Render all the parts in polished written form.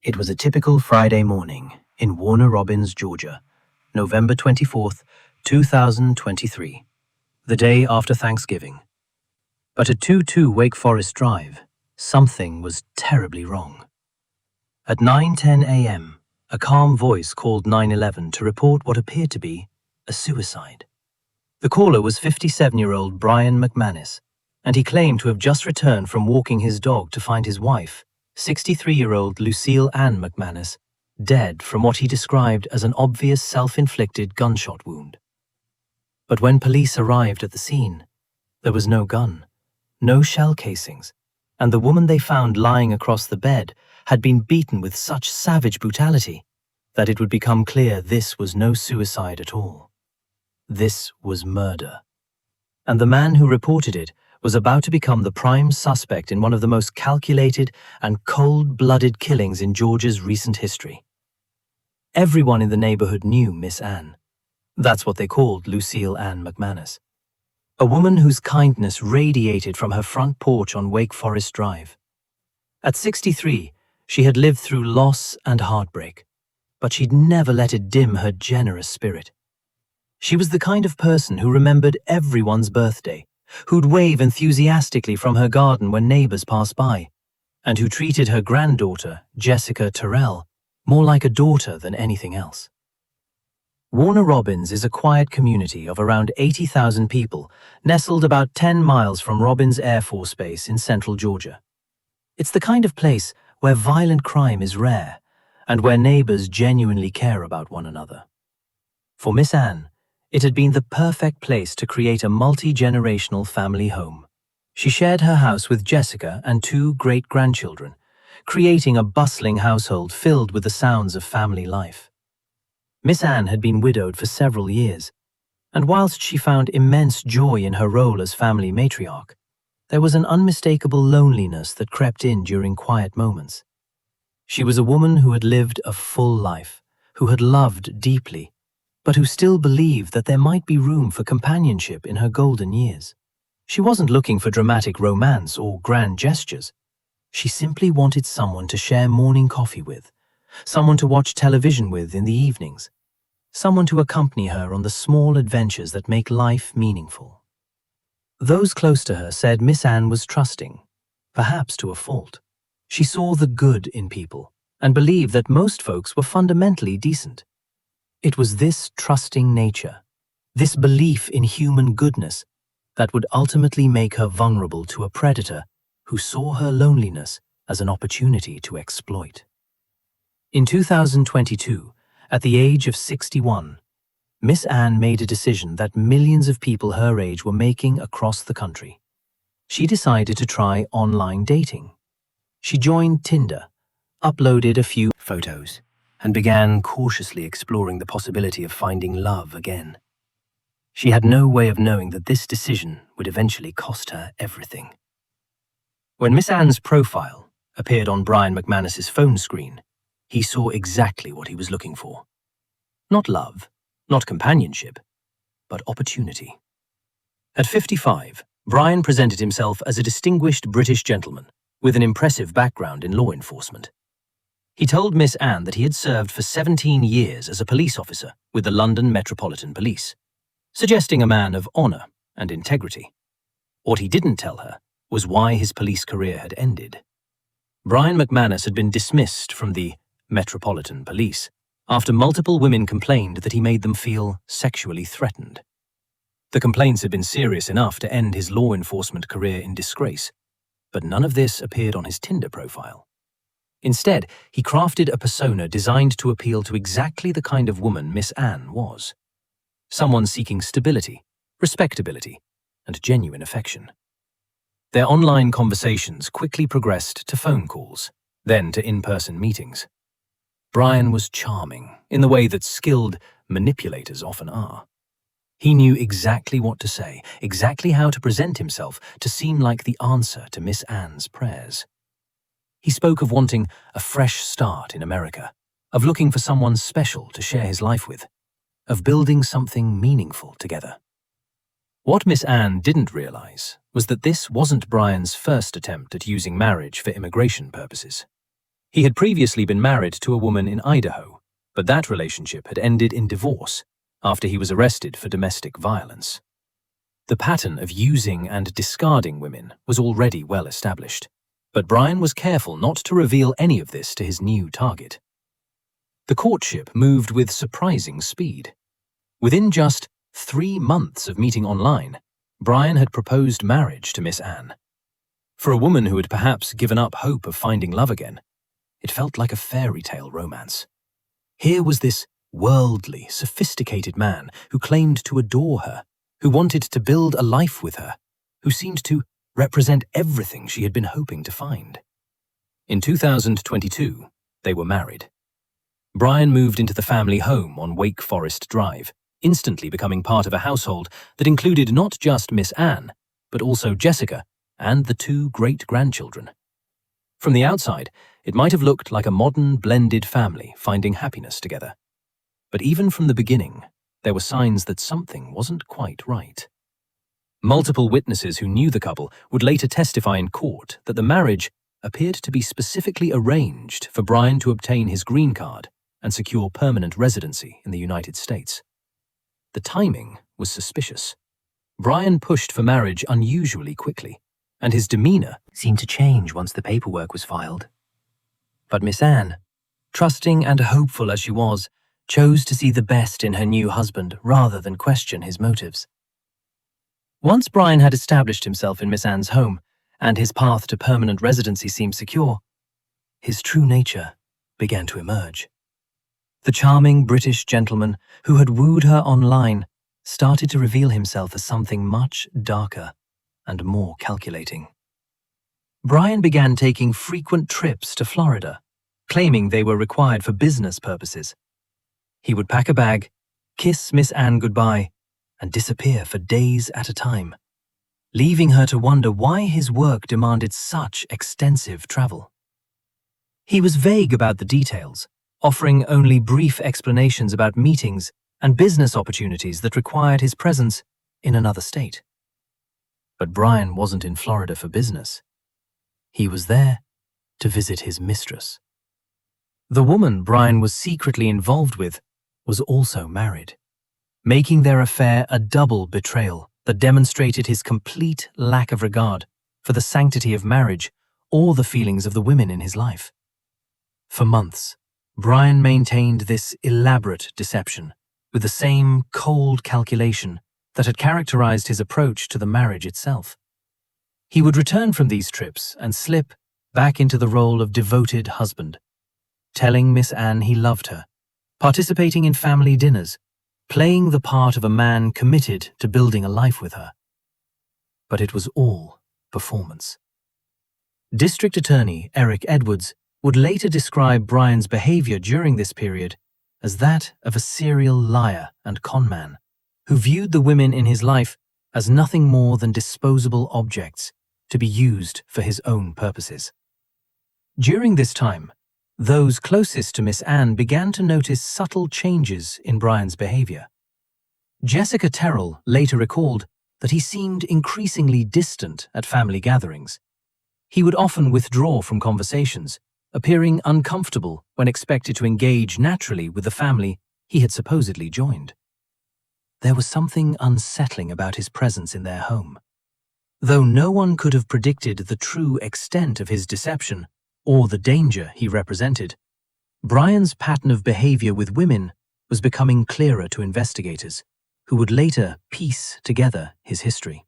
It was a typical Friday morning in Warner Robins, Georgia, November 24th, 2023, the day after Thanksgiving. But at 22 Wake Forest Drive, something was terribly wrong. At 9:10 a.m., a calm voice called 911 to report what appeared to be a suicide. The caller was 57-year-old Brian McManus, and he claimed to have just returned from walking his dog to find his wife, 63-year-old Ann McManus, dead from what he described as an obvious self-inflicted gunshot wound. But when police arrived at the scene, there was no gun, no shell casings, and the woman they found lying across the bed had been beaten with such savage brutality that it would become clear this was no suicide at all. This was murder. And the man who reported it was about to become the prime suspect in one of the most calculated and cold-blooded killings in Georgia's recent history. Everyone in the neighborhood knew Miss Ann. That's what they called Ann McManus, a woman whose kindness radiated from her front porch on Wake Forest Drive. At 63, she had lived through loss and heartbreak, but she'd never let it dim her generous spirit. She was the kind of person who remembered everyone's birthday, who'd wave enthusiastically from her garden when neighbors passed by, and who treated her granddaughter, Jessica Terrell, more like a daughter than anything else. Warner Robins is a quiet community of around 80,000 people, nestled about 10 miles from Robins Air Force Base in central Georgia. It's the kind of place where violent crime is rare, and where neighbors genuinely care about one another. For Miss Ann, it had been the perfect place to create a multi-generational family home. She shared her house with Jessica and 2 great-grandchildren, creating a bustling household filled with the sounds of family life. Miss Ann had been widowed for several years, and whilst she found immense joy in her role as family matriarch, there was an unmistakable loneliness that crept in during quiet moments. She was a woman who had lived a full life, who had loved deeply, but who still believed that there might be room for companionship in her golden years. She wasn't looking for dramatic romance or grand gestures. She simply wanted someone to share morning coffee with, someone to watch television with in the evenings, someone to accompany her on the small adventures that make life meaningful. Those close to her said Miss Ann was trusting, perhaps to a fault. She saw the good in people and believed that most folks were fundamentally decent. It was this trusting nature, this belief in human goodness, that would ultimately make her vulnerable to a predator who saw her loneliness as an opportunity to exploit. In 2022, at the age of 61, Miss Ann made a decision that millions of people her age were making across the country. She decided to try online dating. She joined Tinder, uploaded a few photos, and began cautiously exploring the possibility of finding love again. She had no way of knowing that this decision would eventually cost her everything. When Miss Ann's profile appeared on Brian McManus's phone screen, he saw exactly what he was looking for. Not love, not companionship, but opportunity. At 55, Brian presented himself as a distinguished British gentleman with an impressive background in law enforcement. He told Miss Ann that he had served for 17 years as a police officer with the London Metropolitan Police, suggesting a man of honour and integrity. What he didn't tell her was why his police career had ended. Brian McManus had been dismissed from the Metropolitan Police after multiple women complained that he made them feel sexually threatened. The complaints had been serious enough to end his law enforcement career in disgrace, but none of this appeared on his Tinder profile. Instead, he crafted a persona designed to appeal to exactly the kind of woman Miss Ann was. Someone seeking stability, respectability, and genuine affection. Their online conversations quickly progressed to phone calls, then to in-person meetings. Brian was charming in the way that skilled manipulators often are. He knew exactly what to say, exactly how to present himself to seem like the answer to Miss Ann's prayers. He spoke of wanting a fresh start in America, of looking for someone special to share his life with, of building something meaningful together. What Miss Ann didn't realize was that this wasn't Brian's first attempt at using marriage for immigration purposes. He had previously been married to a woman in Idaho, but that relationship had ended in divorce after he was arrested for domestic violence. The pattern of using and discarding women was already well established, but Brian was careful not to reveal any of this to his new target. The courtship moved with surprising speed. Within just 3 months of meeting online, Brian had proposed marriage to Miss Ann. For a woman who had perhaps given up hope of finding love again, it felt like a fairy tale romance. Here was this worldly, sophisticated man who claimed to adore her, who wanted to build a life with her, who seemed to represent everything she had been hoping to find. In 2022, they were married. Brian moved into the family home on Wake Forest Drive, instantly becoming part of a household that included not just Miss Ann, but also Jessica and the 2 great-grandchildren. From the outside, it might have looked like a modern, blended family finding happiness together. But even from the beginning, there were signs that something wasn't quite right. Multiple witnesses who knew the couple would later testify in court that the marriage appeared to be specifically arranged for Brian to obtain his green card and secure permanent residency in the United States. The timing was suspicious. Brian pushed for marriage unusually quickly, and his demeanor seemed to change once the paperwork was filed. But Miss Ann, trusting and hopeful as she was, chose to see the best in her new husband rather than question his motives. Once Brian had established himself in Miss Ann's home, and his path to permanent residency seemed secure, his true nature began to emerge. The charming British gentleman who had wooed her online started to reveal himself as something much darker and more calculating. Brian began taking frequent trips to Florida, claiming they were required for business purposes. He would pack a bag, kiss Miss Ann goodbye, and disappear for days at a time, leaving her to wonder why his work demanded such extensive travel. He was vague about the details, offering only brief explanations about meetings and business opportunities that required his presence in another state. But Brian wasn't in Florida for business. He was there to visit his mistress. The woman Brian was secretly involved with was also married, making their affair a double betrayal that demonstrated his complete lack of regard for the sanctity of marriage or the feelings of the women in his life. For months, Brian maintained this elaborate deception with the same cold calculation that had characterized his approach to the marriage itself. He would return from these trips and slip back into the role of devoted husband, telling Miss Ann he loved her, participating in family dinners, playing the part of a man committed to building a life with her. But it was all performance. District Attorney Eric Edwards would later describe Brian's behavior during this period as that of a serial liar and conman, who viewed the women in his life as nothing more than disposable objects to be used for his own purposes. During this time, those closest to Miss Ann began to notice subtle changes in Brian's behavior. Jessica Terrell later recalled that he seemed increasingly distant at family gatherings. He would often withdraw from conversations, appearing uncomfortable when expected to engage naturally with the family he had supposedly joined. There was something unsettling about his presence in their home. Though no one could have predicted the true extent of his deception or the danger he represented, Brian's pattern of behavior with women was becoming clearer to investigators, who would later piece together his history.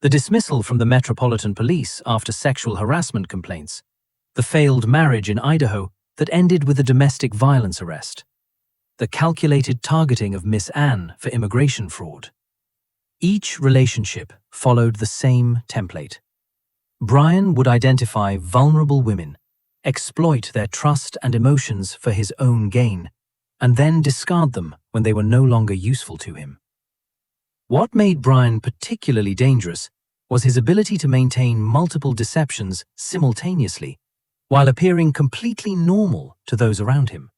The dismissal from the Metropolitan Police after sexual harassment complaints, the failed marriage in Idaho that ended with a domestic violence arrest, the calculated targeting of Miss Ann for immigration fraud. Each relationship followed the same template. Brian would identify vulnerable women, exploit their trust and emotions for his own gain, and then discard them when they were no longer useful to him. What made Brian particularly dangerous was his ability to maintain multiple deceptions simultaneously, while appearing completely normal to those around him.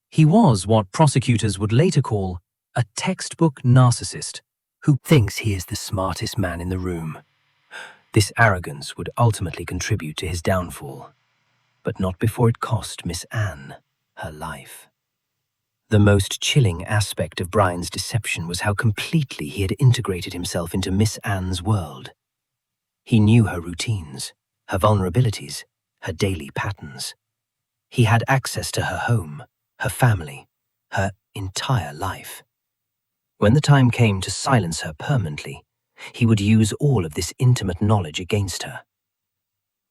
He was what prosecutors would later call a textbook narcissist who thinks he is the smartest man in the room. This arrogance would ultimately contribute to his downfall. but not before it cost Miss Ann her life. The most chilling aspect of Brian's deception was how completely he had integrated himself into Miss Ann's world. He knew her routines, her vulnerabilities, her daily patterns. He had access to her home, her family, her entire life. When the time came to silence her permanently, he would use all of this intimate knowledge against her.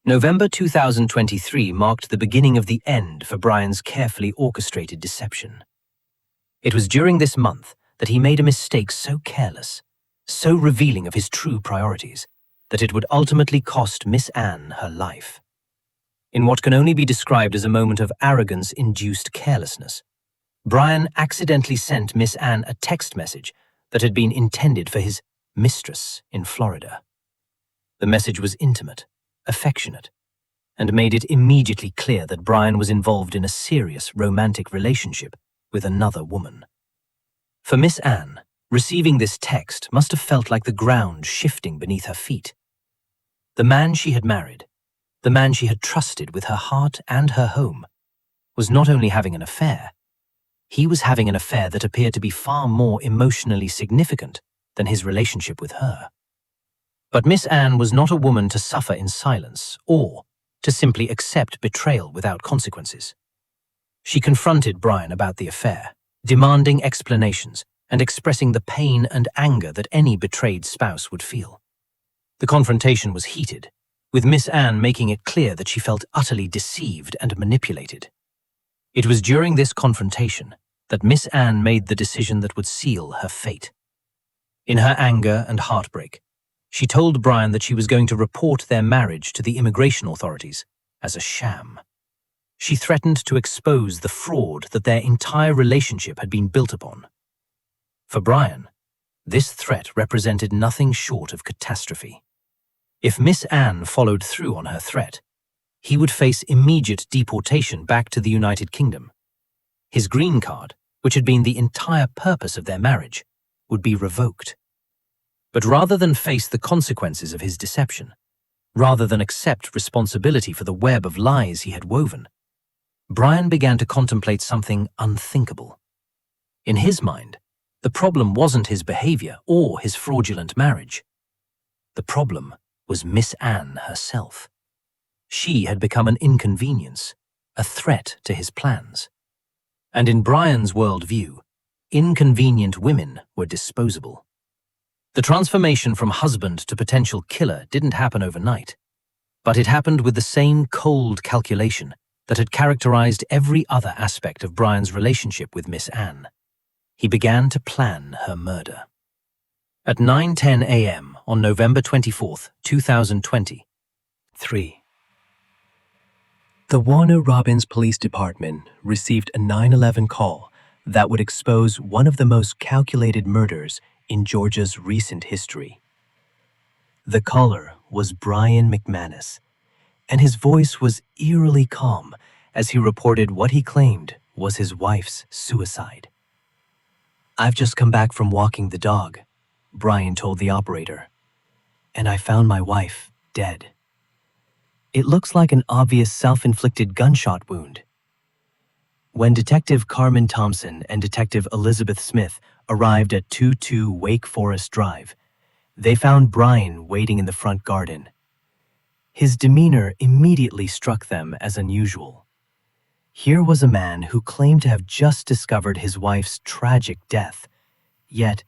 November 2023 marked the beginning of the end for Brian's carefully orchestrated deception. It was during this month that he made a mistake so careless, so revealing of his true priorities, that it would ultimately cost Miss Ann her life. In what can only be described as a moment of arrogance-induced carelessness, Brian accidentally sent Miss Ann a text message that had been intended for his mistress in Florida. The message was intimate, affectionate, and made it immediately clear that Brian was involved in a serious romantic relationship with another woman. For Miss Ann, receiving this text must have felt like the ground shifting beneath her feet. The man she had married, the man she had trusted with her heart and her home, was not only having an affair, he was having an affair that appeared to be far more emotionally significant than his relationship with her. But Miss Ann was not a woman to suffer in silence or to simply accept betrayal without consequences. She confronted Brian about the affair, demanding explanations and expressing the pain and anger that any betrayed spouse would feel. The confrontation was heated, with Miss Ann making it clear that she felt utterly deceived and manipulated. It was during this confrontation that Miss Ann made the decision that would seal her fate. In her anger and heartbreak, she told Brian that she was going to report their marriage to the immigration authorities as a sham. She threatened to expose the fraud that their entire relationship had been built upon. For Brian, this threat represented nothing short of catastrophe. If Miss Ann followed through on her threat, he would face immediate deportation back to the United Kingdom. His green card, which had been the entire purpose of their marriage, would be revoked. But rather than face the consequences of his deception, rather than accept responsibility for the web of lies he had woven, Brian began to contemplate something unthinkable. In his mind, the problem wasn't his behavior or his fraudulent marriage. The problem was Miss Ann herself. She had become an inconvenience, a threat to his plans. And in Brian's worldview, inconvenient women were disposable. The transformation from husband to potential killer didn't happen overnight, but it happened with the same cold calculation that had characterized every other aspect of Brian's relationship with Miss Ann. He began to plan her murder. At 9:10 a.m. on November 24th, 2023, the Warner Robins Police Department received a 911 call that would expose one of the most calculated murders in Georgia's recent history. The caller was Brian McManus, and his voice was eerily calm as he reported what he claimed was his wife's suicide. "I've just come back from walking the dog," Brian told the operator, "and I found my wife dead. It looks like an obvious self-inflicted gunshot wound." When Detective Carmen Thompson and Detective Elizabeth Smith arrived at 22 Wake Forest Drive, they found Brian waiting in the front garden. His demeanor immediately struck them as unusual. Here was a man who claimed to have just discovered his wife's tragic death, yet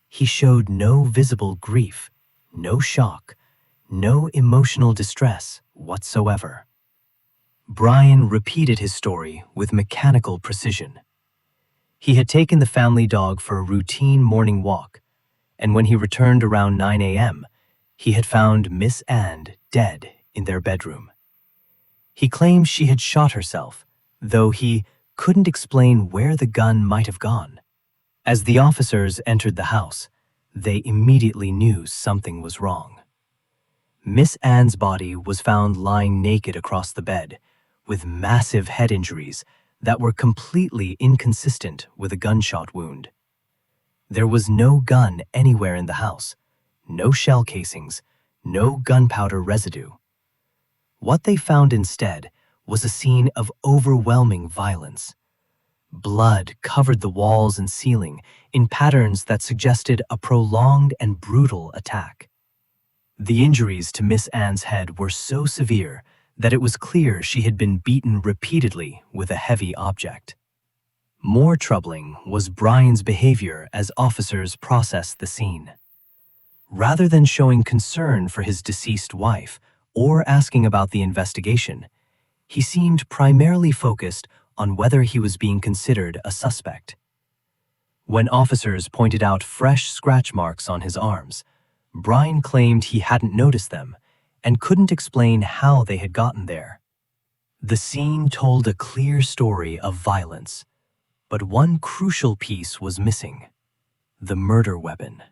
he showed no visible grief, no shock, no emotional distress whatsoever. Brian repeated his story with mechanical precision. He had taken the family dog for a routine morning walk, and when he returned around 9 a.m., he had found Miss Ann dead in their bedroom. He claimed she had shot herself, though he couldn't explain where the gun might have gone. As the officers entered the house, they immediately knew something was wrong. Miss Ann's body was found lying naked across the bed, with massive head injuries that were completely inconsistent with a gunshot wound. There was no gun anywhere in the house, no shell casings, no gunpowder residue. What they found instead was a scene of overwhelming violence. Blood covered the walls and ceiling in patterns that suggested a prolonged and brutal attack. The injuries to Miss Ann's head were so severe that it was clear she had been beaten repeatedly with a heavy object. More troubling was Brian's behavior as officers processed the scene. Rather than showing concern for his deceased wife or asking about the investigation, he seemed primarily focused on whether he was being considered a suspect. When officers pointed out fresh scratch marks on his arms, Brian claimed he hadn't noticed them and couldn't explain how they had gotten there. The scene told a clear story of violence, but one crucial piece was missing: the murder weapon.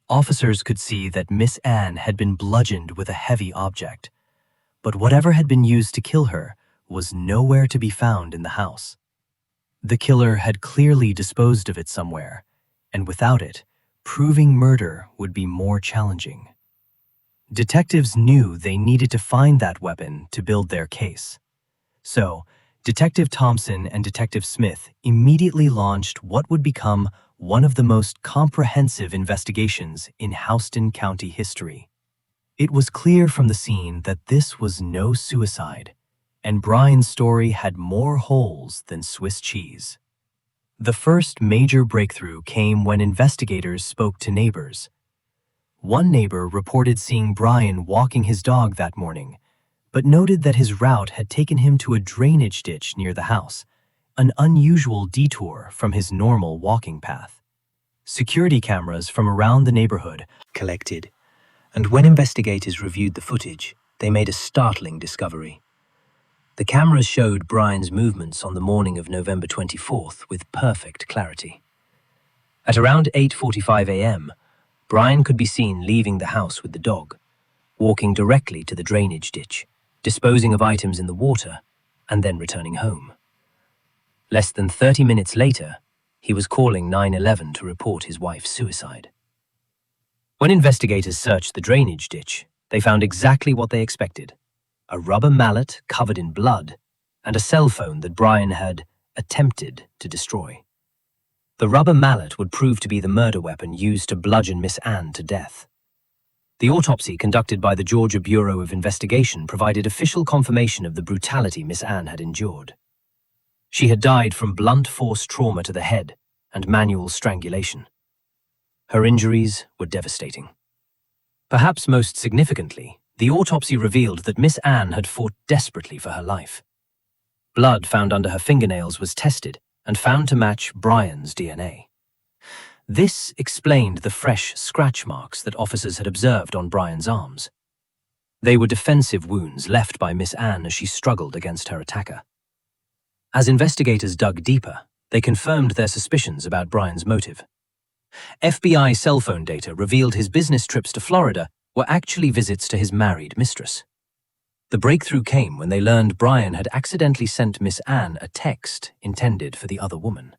Officers could see that Miss Ann had been bludgeoned with a heavy object, but whatever had been used to kill her was nowhere to be found in the house. The killer had clearly disposed of it somewhere, and without it, proving murder would be more challenging. Detectives knew they needed to find that weapon to build their case. So, Detective Thompson and Detective Smith immediately launched what would become one of the most comprehensive investigations in Houston County history. It was clear from the scene that this was no suicide, and Brian's story had more holes than Swiss cheese. The first major breakthrough came when investigators spoke to neighbors. One neighbor reported seeing Brian walking his dog that morning, but noted that his route had taken him to a drainage ditch near the house, an unusual detour from his normal walking path. Security cameras from around the neighborhood collected, and when investigators reviewed the footage, they made a startling discovery. The cameras showed Brian's movements on the morning of November 24th with perfect clarity. At around 8:45 a.m., Brian could be seen leaving the house with the dog, walking directly to the drainage ditch, disposing of items in the water, and then returning home. Less than 30 minutes later, he was calling 911 to report his wife's suicide. When investigators searched the drainage ditch, they found exactly what they expected: a rubber mallet covered in blood and a cell phone that Brian had attempted to destroy. The rubber mallet would prove to be the murder weapon used to bludgeon Miss Ann to death. The autopsy conducted by the Georgia Bureau of Investigation provided official confirmation of the brutality Miss Ann had endured. She had died from blunt force trauma to the head and manual strangulation. Her injuries were devastating. Perhaps most significantly, the autopsy revealed that Miss Ann had fought desperately for her life. Blood found under her fingernails was tested and found to match Brian's DNA. This explained the fresh scratch marks that officers had observed on Brian's arms. They were defensive wounds left by Miss Ann as she struggled against her attacker. As investigators dug deeper, they confirmed their suspicions about Brian's motive. FBI cell phone data revealed his business trips to Florida were actually visits to his married mistress. The breakthrough came when they learned Brian had accidentally sent Miss Ann a text intended for the other woman.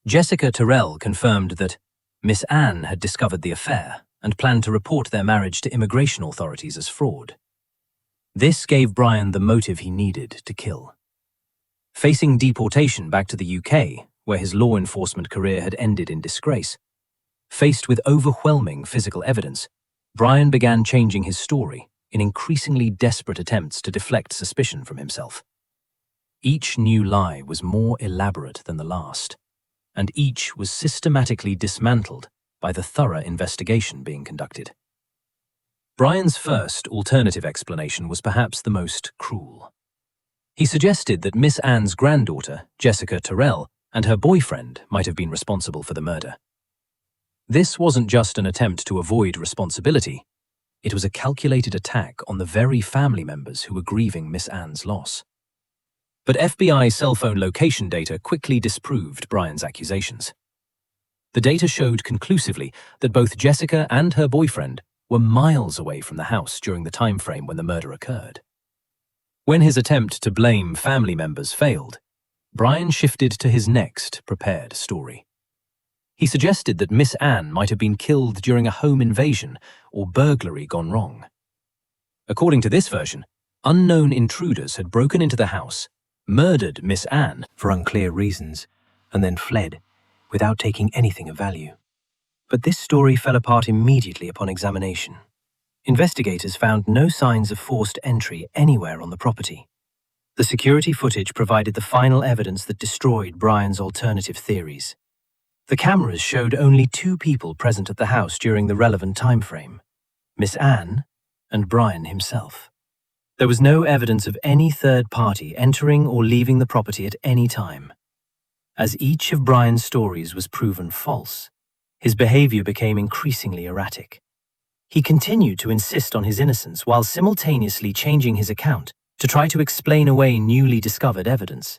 Jessica Terrell confirmed that Miss Ann had discovered the affair and planned to report their marriage to immigration authorities as fraud. This gave Brian the motive he needed to kill. Facing deportation back to the UK, where his law enforcement career had ended in disgrace, faced with overwhelming physical evidence, Brian began changing his story in increasingly desperate attempts to deflect suspicion from himself. Each new lie was more elaborate than the last, and each was systematically dismantled by the thorough investigation being conducted. Brian's first alternative explanation was perhaps the most cruel. He suggested that Miss Ann's granddaughter, Jessica Terrell, and her boyfriend might have been responsible for the murder. This wasn't just an attempt to avoid responsibility. It was a calculated attack on the very family members who were grieving Miss Ann's loss. But FBI cell phone location data quickly disproved Brian's accusations. The data showed conclusively that both Jessica and her boyfriend were miles away from the house during the time frame when the murder occurred. When his attempt to blame family members failed, Brian shifted to his next prepared story. He suggested that Miss Ann might have been killed during a home invasion or burglary gone wrong. According to this version, Unknown intruders had broken into the house, murdered Miss Ann for unclear reasons, and then fled without taking anything of value. But this story fell apart immediately upon examination. Investigators found no signs of forced entry anywhere on the property. The security footage provided the final evidence that destroyed Brian's alternative theories. The cameras showed only 2 people present at the house during the relevant time frame: Miss Ann and Brian himself. There was no evidence of any third party entering or leaving the property at any time. As each of Brian's stories was proven false, his behavior became increasingly erratic. He continued to insist on his innocence while simultaneously changing his account to try to explain away newly discovered evidence.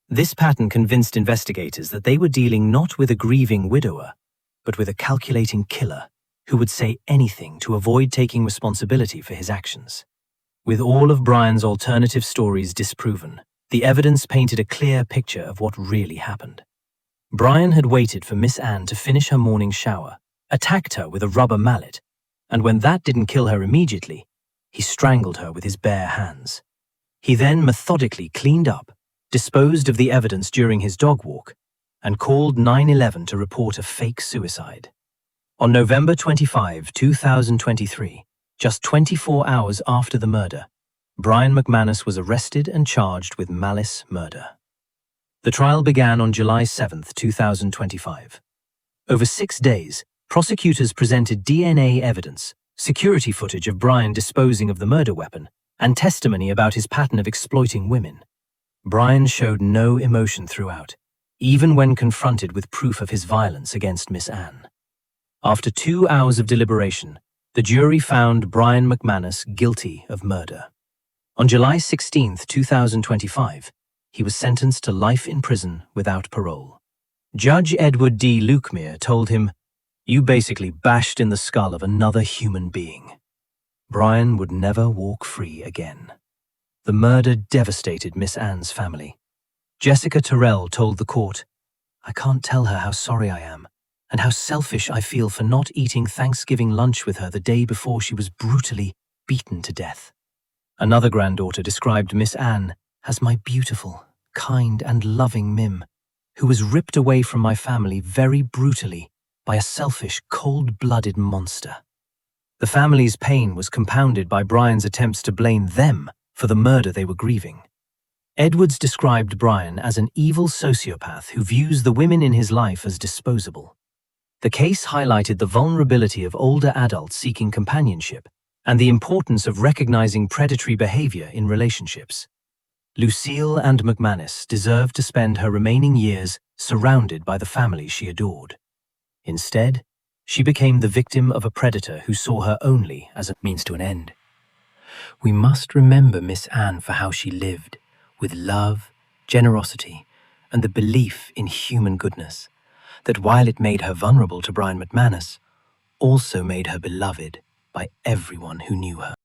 This pattern convinced investigators that they were dealing not with a grieving widower, but with a calculating killer who would say anything to avoid taking responsibility for his actions. With all of Brian's alternative stories disproven, the evidence painted a clear picture of what really happened. Brian had waited for Miss Ann to finish her morning shower, attacked her with a rubber mallet, and when that didn't kill her immediately, he strangled her with his bare hands. He then methodically cleaned up, disposed of the evidence during his dog walk, and called 911 to report a fake suicide. On November 25, 2023, just 24 hours after the murder, Brian McManus was arrested and charged with malice murder. The trial began on July 7, 2025. Over 6 days, prosecutors presented DNA evidence, security footage of Brian disposing of the murder weapon, and testimony about his pattern of exploiting women. Brian showed no emotion throughout, even when confronted with proof of his violence against Miss Ann. After 2 hours of deliberation, the jury found Brian McManus guilty of murder. On July 16, 2025, he was sentenced to life in prison without parole. Judge Edward D. Lukemere told him, "You basically bashed in the skull of another human being." Brian would never walk free again. The murder devastated Miss Ann's family. Jessica Terrell told the court, "I can't tell her how sorry I am, and how selfish I feel for not eating Thanksgiving lunch with her the day before she was brutally beaten to death." Another granddaughter described Miss Ann as my beautiful, kind and loving Mim, who was ripped away from my family very brutally by a selfish, cold-blooded monster. The family's pain was compounded by Brian's attempts to blame them for the murder they were grieving. Edwards described Brian as an evil sociopath who views the women in his life as disposable. The case highlighted the vulnerability of older adults seeking companionship and the importance of recognizing predatory behavior in relationships. Lucille Ann McManus deserved to spend her remaining years surrounded by the family she adored. Instead, she became the victim of a predator who saw her only as a means to an end. We must remember Miss Ann for how she lived, with love, generosity, and the belief in human goodness, that while it made her vulnerable to Brian McManus, also made her beloved by everyone who knew her.